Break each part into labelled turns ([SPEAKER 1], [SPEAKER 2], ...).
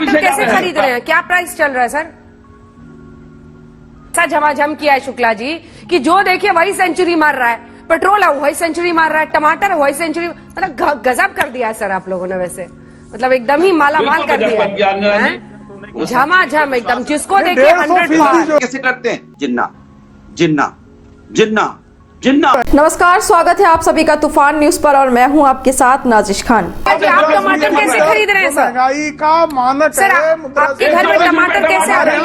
[SPEAKER 1] टमाटर कैसे खरीद रहे हैं, क्या प्राइस चल रहा है सर? ऐसा झमाझम किया है शुक्ला जी कि जो देखिए वही सेंचुरी मार रहा है, पेट्रोल है वही सेंचुरी मार रहा है, टमाटर है वही सेंचुरी, मतलब गजब कर दिया है सर आप लोगों ने। वैसे मतलब एकदम ही माला माल कर दिया है, झमाझम एकदम, जिसको देखिए 100 पार।
[SPEAKER 2] कैसे करते हैं? जिन्ना जिन्ना जिन्ना जिन्ना।
[SPEAKER 3] नमस्कार, स्वागत है आप सभी का तूफान न्यूज पर और मैं हूं आपके साथ नाजिश खान।
[SPEAKER 1] आप टमाटर कैसे खरीद रहे हैं सर?
[SPEAKER 4] महंगाई का मानक
[SPEAKER 1] सर आपके घर में टमाटर कैसे आ रहे हैं?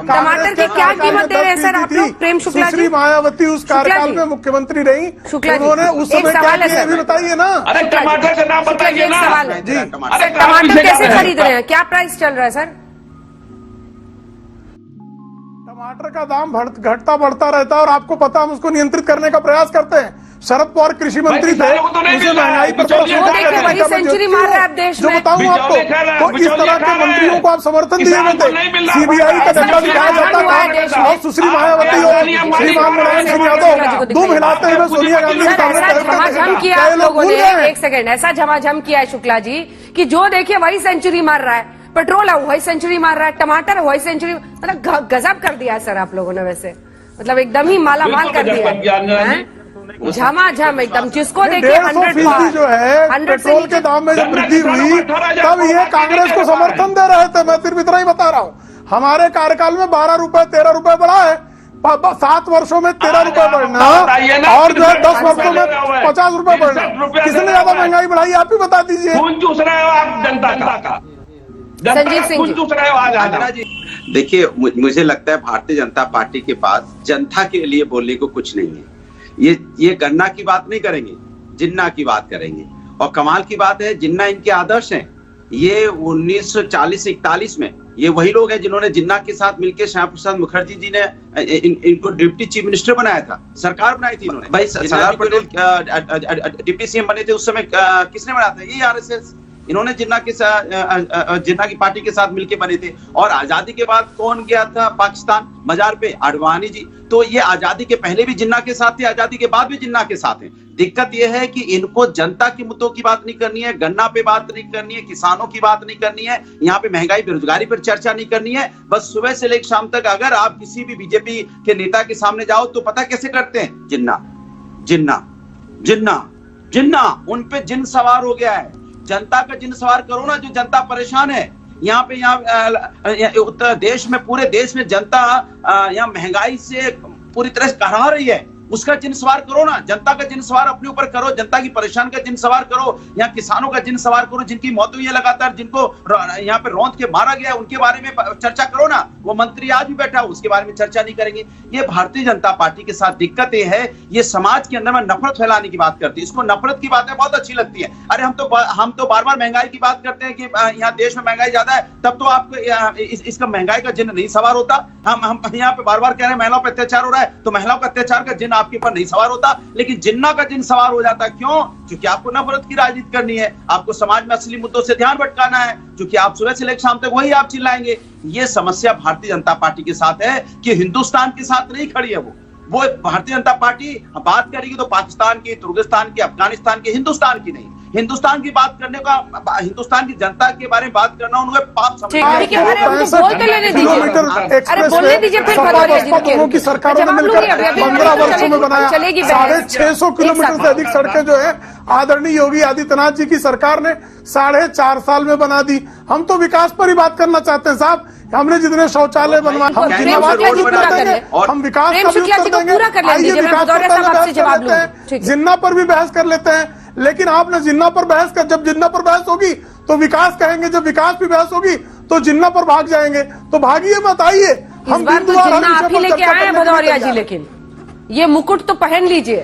[SPEAKER 1] टमाटर की क्या कीमत दे रहे हैं सर आप लोग? प्रेम शुक्ला जी,
[SPEAKER 4] मायावती उस कार्यकाल में मुख्यमंत्री रही, उन्होंने उस समय क्या किया भी बताइए ना।
[SPEAKER 5] अरे टमाटर का नाम बताइए ना।
[SPEAKER 1] सवाल है
[SPEAKER 4] जी,
[SPEAKER 1] टमाटर कैसे खरीद रहे हैं, क्या प्राइस चल रहा है सर?
[SPEAKER 4] टमाटर का दाम घटता बढ़ता रहता है और आपको पता, हम उसको नियंत्रित करने का प्रयास करते हैं। शरद पवार कृषि मंत्री थे, उसे महंगाई पर
[SPEAKER 1] वही सेंचुरी मार रहा है अब देश
[SPEAKER 4] जो
[SPEAKER 1] में।
[SPEAKER 4] बताऊं आपको, तो इस तरह के मंत्रियों को आप समर्थन दिए हुए थे। सीबीआई का डंडा दिखाया जाता था और सुश्री मायावती और श्रीमान मुलायम सिंह यादव दुम हिलाते हुए सोनिया गांधी के सामने
[SPEAKER 1] झमाझम किया आप लोगों ने, एक सेकंड, ऐसा झमाझम किया है शुक्ला जी कि जो देखिए वही सेंचुरी मार रहा है, पेट्रोल है वही सेंचुरी मार रहा है, टमाटर है वही सेंचुरी, मतलब गजब कर दिया है सर आप लोगों ने। वैसे मतलब एकदम ही माला माल कर दिया है, झमाझम एकदम, जिसको देखिए 100 पार।
[SPEAKER 4] जो है पेट्रोल के दाम में जब वृद्धि हुई तब ये कांग्रेस को समर्थन दे रहे थे। मैं सिर्फ इतना ही बता रहा हूँ, हमारे कार्यकाल में 12 रुपए 13 रुपए बढ़ा है, 7 वर्षों में 13 रुपए बढ़ना और जो है 10 वर्षों में 50 रुपए बढ़ना, किसने ज्यादा महंगाई बढ़ाई आप ही बता दीजिए।
[SPEAKER 5] खून चूस रहे हो आप जनता का,
[SPEAKER 1] संजीव सिंह
[SPEAKER 5] खून चूस रहे हो आज।
[SPEAKER 2] देखिए, मुझे लगता है भारतीय जनता पार्टी के पास जनता के लिए बोलने को कुछ नहीं है। ये गन्ना की बात नहीं करेंगे, जिन्ना की बात करेंगे। और कमाल की बात है, जिन्ना इनके आदर्श हैं। ये 1940-41 में ये वही लोग हैं जिन्होंने जिन्ना के साथ मिलकर श्यामा प्रसाद मुखर्जी जी ने इनको डिप्टी चीफ मिनिस्टर बनाया था, सरकार बनाई थी इन्होंने। भाई सरदार पटेल डिप्टी सीएम बने थे उस समय, किसने बनाया था? ये आरएसएस। इन्होंने जिन्ना की पार्टी के साथ मिलकर बने थे। और आजादी के बाद कौन गया था पाकिस्तान मजार पे? आडवाणी जी। तो ये आजादी के पहले भी जिन्ना के साथ थे, आजादी के बाद भी जिन्ना के साथ हैं। दिक्कत यह है कि इनको जनता के मुद्दों की बात नहीं करनी है, गन्ना पे बात नहीं करनी है, किसानों की बात नहीं करनी है, यहाँ पे महंगाई बेरोजगारी पर चर्चा नहीं करनी है। बस सुबह से लेकर शाम तक अगर आप किसी भी बीजेपी के नेता के सामने जाओ तो पता कैसे करते हैं? जिन्ना जिन्ना जिन्ना जिन्ना। उन पे जिन सवार हो गया है। जनता का जिन सवार करो ना, जो जनता परेशान है। यहाँ उत्तर देश में, पूरे देश में जनता यहाँ महंगाई से पूरी तरह से कहरा रही है, उसका जिन सवार करो ना। जनता का जिन सवार अपने ऊपर करो, जनता की परेशान का जिन सवार करो, यहाँ किसानों का जिन सवार करो, जिनकी मौत हुई है लगातार, जिनको यहाँ पे रौंद के मारा गया, उनके बारे में चर्चा करो ना। वो मंत्री आज भी बैठा, उसके बारे में चर्चा नहीं करेंगे। ये भारतीय जनता पार्टी के साथ दिक्कत ये है, ये समाज के अंदर में नफरत फैलाने की बात करती है। इसको नफरत की बातें बहुत अच्छी लगती है। अरे हम तो बार बार महंगाई की बात करते हैं कि यहाँ देश में महंगाई ज्यादा है, तब तो आपको इसका महंगाई का जिन नहीं सवार होता। हम यहाँ पे बार बार कह रहे हैं महिलाओं पर अत्याचार हो रहा है, तो महिलाओं का अत्याचार का जिन आपके ऊपर नहीं सवार होता, लेकिन जिन्ना का जिन सवार हो जाता। क्यों? क्योंकि आपको नफरत की राजनीति करनी है, आपको समाज में असली मुद्दों से ध्यान भटकाना है, क्योंकि आप सुबह से लेकर शाम तक वही आप चिल्लाएंगे। ये समस्या भारतीय जनता पार्टी के साथ है कि हिंदुस्तान के साथ नहीं खड़ी है। वो भारतीय जनता पार्टी बात करेगी तो पाकिस्तान की, तुर्कस्तान की, अफगानिस्तान की, हिंदुस्तान की नहीं। हिंदुस्तान की बात करने का, हिंदुस्तान की जनता के बारे में बात करना उन्हें पाप समझना है।
[SPEAKER 4] की सरकारों ने मिलकर 15 वर्षों में बनाया 650 किलोमीटर से अधिक सड़कें जो है आदरणीय योगी आदित्यनाथ जी की सरकार ने 4.5 साल में बना दी। हम तो विकास पर ही बात करना चाहते हैं साहब। हमने जितने शौचालय बनवाए, हम हम विकास का भी उत्तर देंगे। आइए विकास पर जिन्ना पर भी बहस कर लेते हैं। लेकिन आपने जिन्ना पर बहस कर, जब जिन्ना पर बहस होगी तो विकास कहेंगे, जब विकास भी बहस होगी तो जिन्ना पर भाग जाएंगे। तो भागिए मत, आइए हम
[SPEAKER 1] आप ही लेके आए हैं भदौरिया जी, लेकिन ये मुकुट तो पहन लीजिए।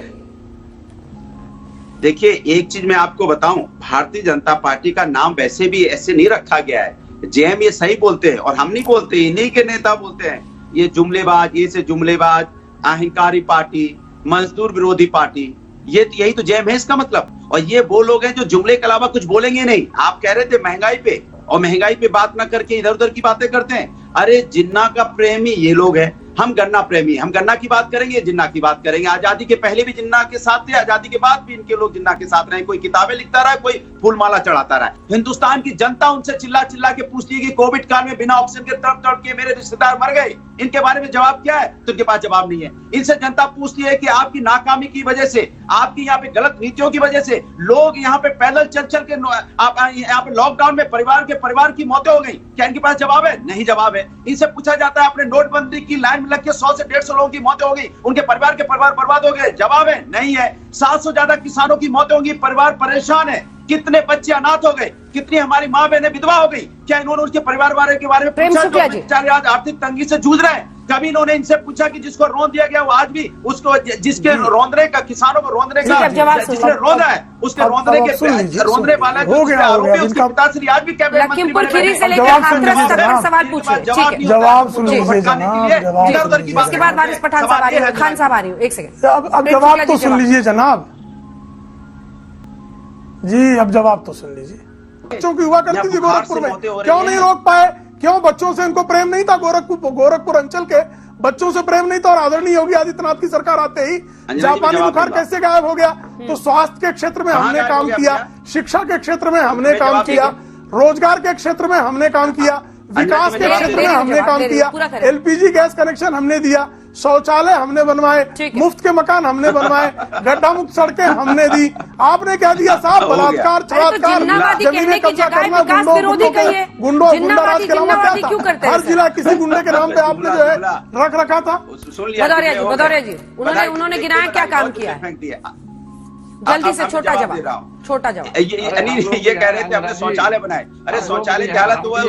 [SPEAKER 2] देखिए, एक चीज मैं आपको बताऊं, भारतीय जनता पार्टी का नाम वैसे भी ऐसे नहीं रखा गया है। जेएम ये सही बोलते हैं और हम नहीं बोलते, इन्हीं के नेता बोलते हैं। ये जुमलेबाज, ये से जुमलेबाज, अहंकारी पार्टी, मजदूर विरोधी पार्टी, ये यही तो जेएम है इसका मतलब। और ये वो लोग हैं जो जुमले के अलावा कुछ बोलेंगे नहीं। आप कह रहे थे महंगाई पे, और महंगाई पे बात ना करके इधर उधर की बातें करते हैं। अरे जिन्ना का प्रेमी ये लोग हैं। हम गन्ना प्रेमी, हम गन्ना की बात करेंगे, जिन्ना की बात करेंगे। आजादी के पहले भी जिन्ना के साथ थे, आजादी के बाद भी इनके लोग जिन्ना के साथ रहे। कोई किताबें लिखता रहा, कोई फूलमाला चढ़ाता रहा। हिंदुस्तान की जनता उनसे चिल्ला चिल्ला के पूछती है कि कोविड काल में बिना ऑक्सीजन के तड़प तड़प के मेरे रिश्तेदार मर गए, इनके बारे में जवाब क्या है? तो इनके पास जवाब नहीं है। इनसे जनता पूछती है कि आपकी नाकामी की वजह से, आपकी यहाँ पे गलत नीतियों की वजह से लोग यहाँ पे पैदल चल चल के यहाँ पे लॉकडाउन में परिवार की मौतें हो गई। क्या इनके पास जवाब है? नहीं जवाब है। इनसे पूछा जाता है आपने नोटबंदी की लाइन में लग के 100 से 150 लोगों की मौतें हो गई, उनके परिवार बर्बाद हो गए, जवाब है? नहीं है। 700 ज्यादा किसानों की मौतें होंगी, परिवार परेशान है। कितने बच्चे अनाथ हो गए, कितनी हमारी माँ बहनें विधवा हो गई, क्या इन्होंने उसके परिवार वाले के बारे में पूछा? जो बेचारे आज आर्थिक तंगी से जूझ रहे हैं, कभी इन्होंने इनसे पूछा कि जिसको रौंद दिया गया वो आज भी उसको, जिसके रौंदने का, किसानों को रौंदने का, जिसने रौंदा है उसके रौंदने वाला आरोपी, उसके पिताश्री आज भी कैबिनेट मंत्री
[SPEAKER 1] लखीमपुर खीरी से लेकर हाथरस तक का सवाल पूछिए।
[SPEAKER 4] जवाब सुन लीजिए
[SPEAKER 1] इसके बाद वारिस पठान साहब आ रही है, खान साहब आ रही हूँ, एक सेकंड।
[SPEAKER 4] अब जवाब तो सुन लीजिए जनाब जी, अब जवाब तो सुन लीजिए। बच्चों की हुआ करती थी गोरखपुर में, क्यों नहीं रोक पाए? क्यों बच्चों से इनको प्रेम नहीं था? गोरखपुर अंचल के बच्चों से प्रेम नहीं था। और आदरणीय योगी आदित्यनाथ की सरकार आते ही जापानी बुखार कैसे गायब हो गया? तो स्वास्थ्य के क्षेत्र में हमने काम किया, शिक्षा के क्षेत्र में हमने काम किया, रोजगार के क्षेत्र में हमने काम किया, विकास के क्षेत्र में हमने काम किया, एलपीजी गैस कनेक्शन हमने दिया, शौचालय हमने बनवाए, मुफ्त के मकान हमने बनवाए, गड्ढा मुक्त सड़कें हमने दी। आपने क्या दिया साहब? बलात्कार, छलात्कार, जमीनें कब्जा करना, गुंडाराज के नाम पे हर जिला किसी गुंडे के नाम पे आपने जो है रख रखा था।
[SPEAKER 1] भदौरिया जी उन्होंने गिनाया क्या काम किया है? जल्दी से छोटा जवाब।
[SPEAKER 2] ये कह रहे थे अपने शौचालय बनाए। अरे शौचालय की हालत हुआ है,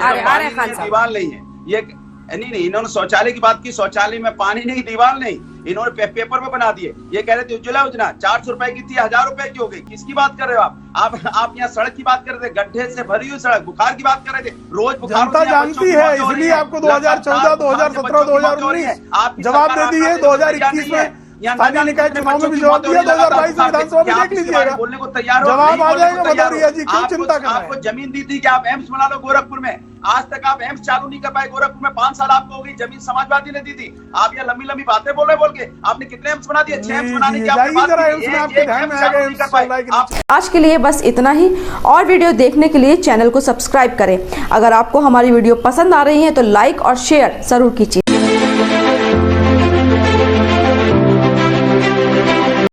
[SPEAKER 2] दीवार नहीं है। ये नहीं, इन्होंने शौचालय की बात की, शौचालय में पानी नहीं, दीवार नहीं, इन्होंने पेपर में बना दिए। ये कह रहे थे उज्ज्वला योजना 400 रुपए की थी, 1000 रुपए की हो गई। किसकी बात कर रहे हो आप यहाँ सड़क की बात कर रहे थे, गड्ढे से भरी हुई सड़क, बुखार की बात कर रहे थे। रोज बुखार
[SPEAKER 4] जनता जानती है, इसलिए आपको 2014, 2017, 2019 जवाब दे दिए। 2021 में स्थानीय निकाय चुनाव में भी जवाब दिया, 2022 में विधानसभा में देख लीजिएगा,
[SPEAKER 2] बोलने को तैयार हो,
[SPEAKER 4] जवाब आ जाएगा। भदौरिया जी क्यों चिंता कर रहे हैं?
[SPEAKER 2] आपको जमीन दी थी कि आप एम्स बना लो गोरखपुर में, आज तक आप एम्स चालू नहीं कर पाए गोरखपुर में। 5 साल आपको हो गई, जमीन समाजवादी ने दी थी। आप यहाँ लंबी लंबी बातें बोल के आपने कितने एम्स बना दिए? 6 एम्स बनाने की आपने बात की।
[SPEAKER 3] आज के लिए बस इतना ही। और वीडियो देखने के लिए चैनल को सब्सक्राइब करें। अगर आपको हमारी वीडियो पसंद आ रही है तो लाइक और शेयर जरूर कीजिए।